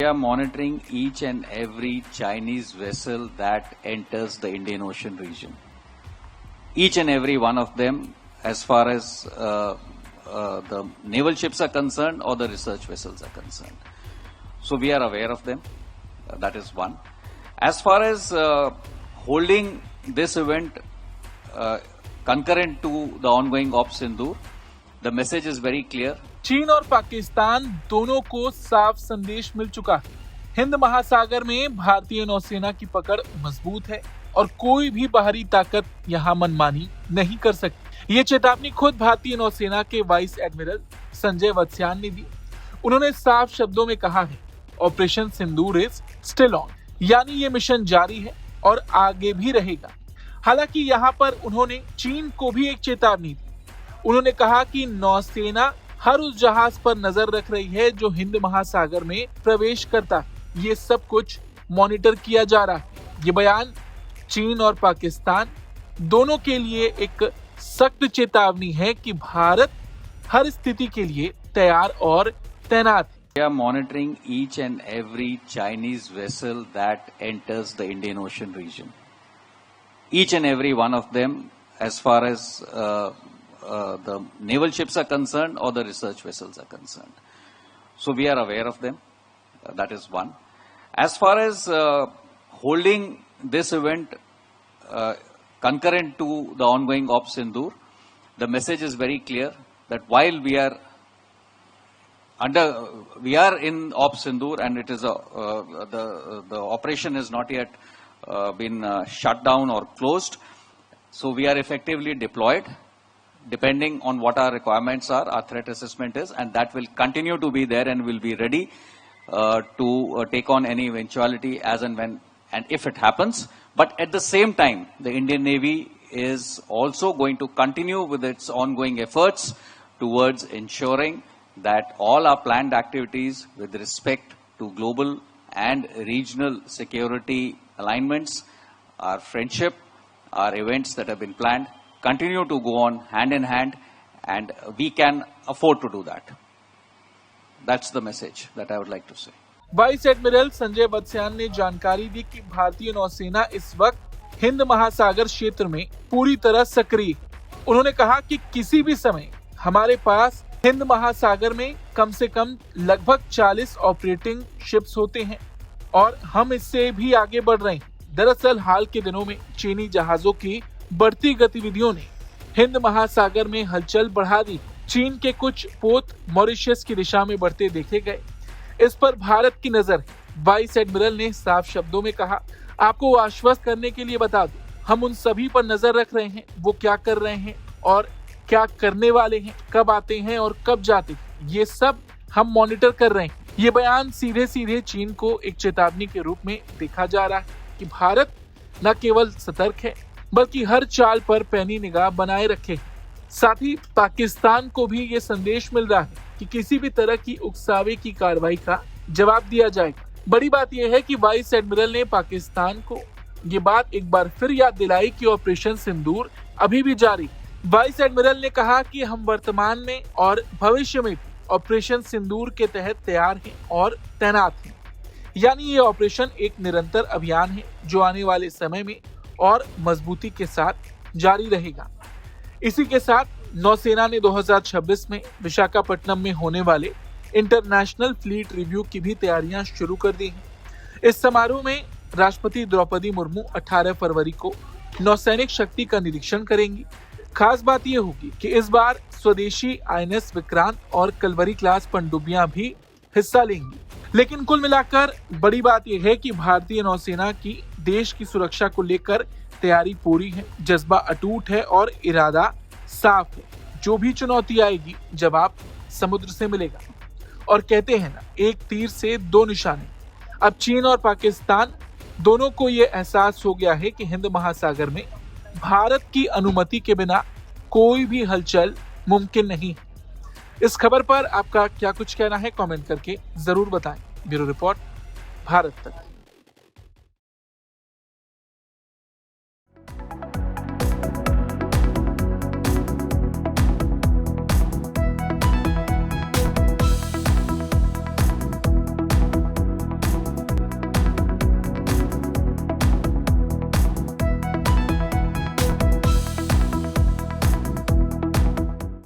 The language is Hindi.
We are monitoring each and every Chinese vessel that enters the Indian Ocean region. Each and every one of them, as far as the naval ships are concerned or the research vessels are concerned. So we are aware of them. That is one. As far as holding this event concurrent to the ongoing Ops Sindoor, the message is very clear. चीन और पाकिस्तान दोनों को साफ संदेश मिल चुका है। हिंद महासागर में भारतीय नौसेना की पकड़ मजबूत है और कोई भी बाहरी ताकत यहां मनमानी नहीं कर सकती। ये चेतावनी खुद भारतीय नौसेना के वाइस एडमिरल संजय वत्स्यान ने दी। उन्होंने साफ शब्दों में कहा है, operation Sindoor is still on, यानी ये मिशन जारी है और आगे भी रहेगा। हालांकि यहाँ पर उन्होंने चीन को भी एक चेतावनी दी। उन्होंने कहा कि नौसेना हर उस जहाज पर नजर रख रही है जो हिंद महासागर में प्रवेश करता है। ये सब कुछ मॉनिटर किया जा रहा है। ये बयान चीन और पाकिस्तान दोनों के लिए एक सख्त चेतावनी है कि भारत हर स्थिति के लिए तैयार और तैनात है। We are monitoring each and every Chinese vessel that enters the Indian Ocean region. Each and every one of them, as far as the naval ships are concerned or the research vessels are concerned. So we are aware of them. That is one. As far as holding this event concurrent to the ongoing Ops Sindoor, the message is very clear that while we are in Ops Sindoor and it is the operation is not yet been shut down or closed, so we are effectively deployed. Depending on what our requirements are, our threat assessment is, and that will continue to be there and will be ready to take on any eventuality as and when and if it happens. But at the same time, the Indian Navy is also going to continue with its ongoing efforts towards ensuring that all our planned activities with respect to global and regional security alignments, our friendship, our events that have been planned, continue to go on hand in hand, and we can afford to do that. That's the message that I would like to say. Vice admiral Sanjay Vatsayan ने जानकारी दी कि भारतीय नौसेना इस वक्त हिंद महासागर क्षेत्र में पूरी तरह सक्रिय। उन्होंने कहा कि किसी भी समय हमारे पास हिंद महासागर में कम से कम लगभग 40 ऑपरेटिंग शिप्स होते हैं और हम इससे भी आगे बढ़ रहे हैं। दरअसल हाल के दिनों में चीनी जहाजों की बढ़ती गतिविधियों ने हिंद महासागर में हलचल बढ़ा दी। चीन के कुछ पोत मॉरिशस की दिशा में बढ़ते देखे गए। इस पर भारत की नजर है। वाइस एडमिरल ने साफ शब्दों में कहा, आपको आश्वस्त करने के लिए बता दूं, हम उन सभी पर नजर रख रहे हैं, वो क्या कर रहे हैं और क्या करने वाले हैं, कब आते हैं और कब जाते हैं, ये सब हम मॉनिटर कर रहे हैं। ये बयान सीधे सीधे चीन को एक चेतावनी के रूप में देखा जा रहा है कि भारत न केवल सतर्क है बल्कि हर चाल पर पैनी निगाह बनाए रखे। साथ ही पाकिस्तान को भी ये संदेश मिल रहा है कि किसी भी तरह की उकसावे की कार्रवाई का जवाब दिया जाएगा। बड़ी बात यह है कि वाइस एडमिरल ने पाकिस्तान को ये बात एक बार फिर याद दिलाई कि ऑपरेशन सिंदूर अभी भी जारी। वाइस एडमिरल ने कहा कि हम वर्तमान में और भविष्य में ऑपरेशन सिंदूर के तहत तैयार हैं और तैनात हैं, यानी ये ऑपरेशन एक निरंतर अभियान है जो आने वाले समय में और मजबूती के साथ जारी रहेगा। इसी के साथ नौसेना ने 2026 में विशाखापट्टनम में होने वाले इंटरनेशनल फ्लीट रिव्यू की भी तैयारियां शुरू कर दी हैं। इस समारोह में राष्ट्रपति द्रौपदी मुर्मू 18 फरवरी को नौसैनिक शक्ति का निरीक्षण करेंगी। खास बात यह होगी कि इस बार स्वदेशी INS विक्रांत और कलवरी क्लास पनडुब्बियां भी हिस्सा लेंगी। लेकिन कुल मिलाकर बड़ी बात यह है कि भारतीय नौसेना की देश की सुरक्षा को लेकर तैयारी पूरी है, जज्बा अटूट है और इरादा साफ है। जो भी चुनौती आएगी जवाब समुद्र से मिलेगा। और कहते हैं ना, एक तीर से दो निशाने। अब चीन और पाकिस्तान दोनों को यह एहसास हो गया है कि हिंद महासागर में भारत की अनुमति के बिना कोई भी हलचल मुमकिन नहीं है। इस खबर पर आपका क्या कुछ कहना है, कमेंट करके जरूर बताएं। ब्यूरो रिपोर्ट, भारत तक।